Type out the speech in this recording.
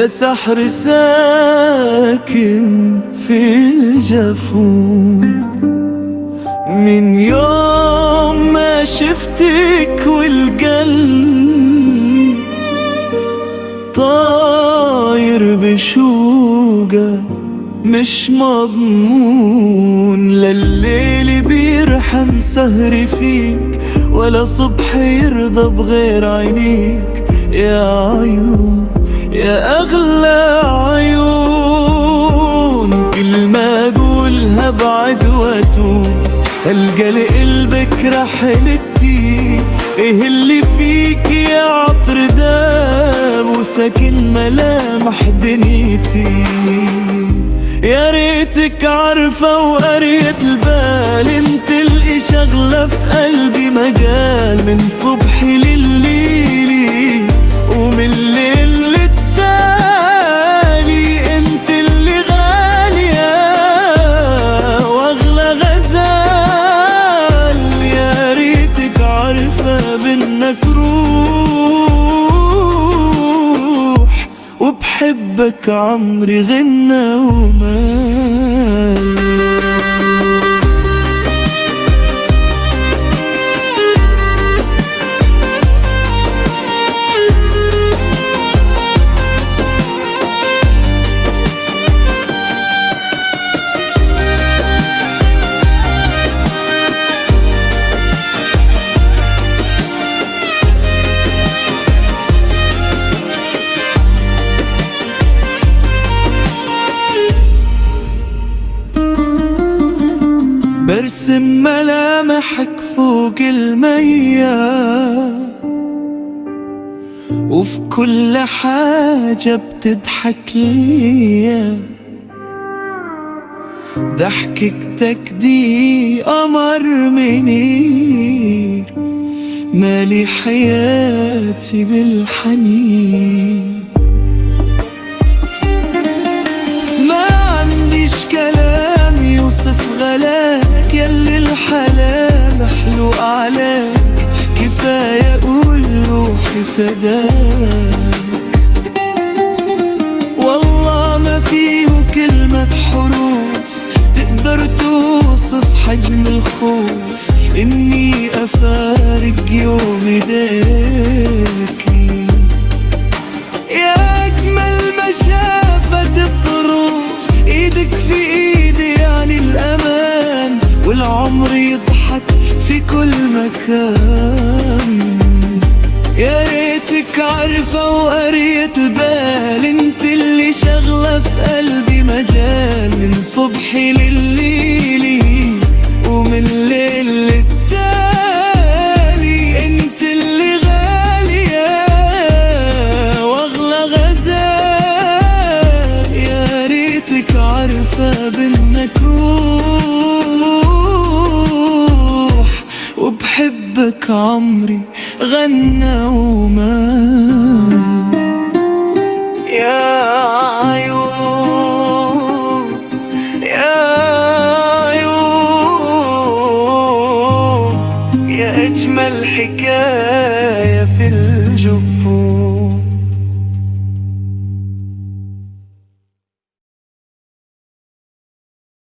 يا سحر ساكن في الجفون. من يوم ما شفتك والقلب طاير بشوقه مش مضمون. لا الليل بيرحم سهري فيك ولا صبح يرضى بغير عينيك. يا عيون يا أغلى عيون، كل ما أقولها بعد وأتوب ألقى لقلبك رحلتي. إيه اللي فيك يا عطر داب وسكن ملامح دنيتي. يا ريتك عارفة وقريت البال، انت اللي شغلة في قلبي مجال. من صبحي لليلي ومن الليل للتالي انت اللي غالية واغلى غزال. يا ريتك عارفة بانك روح وبحبك عمري غنى ومال. برسم ملامحك فوق المية وفي كل حاجة بتضحك ليا. ضحكتك دي قمر منير مالي حياتي بالحنين. ما عنديش كلام يوصف غلاك ياللي الحلا محلوق عليك. كفاية أقول روحي فداك، والله ما فيه كلمة حروف تقدر توصف حجم الخوف إني أفارق يوم ايديكي. يا أجمل ما شافت الظروف ايدك في ايدي يعني الأمان، والعمر يضحك في كل مكان. يا ريتك عارفة وقريت البال، انت اللي شغلة في قلبي مجال. من صبحي لليلي ومن الليل للتالي انت اللي غالية واغلى غزال. يا ريتك عارفة بانك روح وبحبك عمري غنى ومال. يا عيون يا عيون يا أجمل حكاية في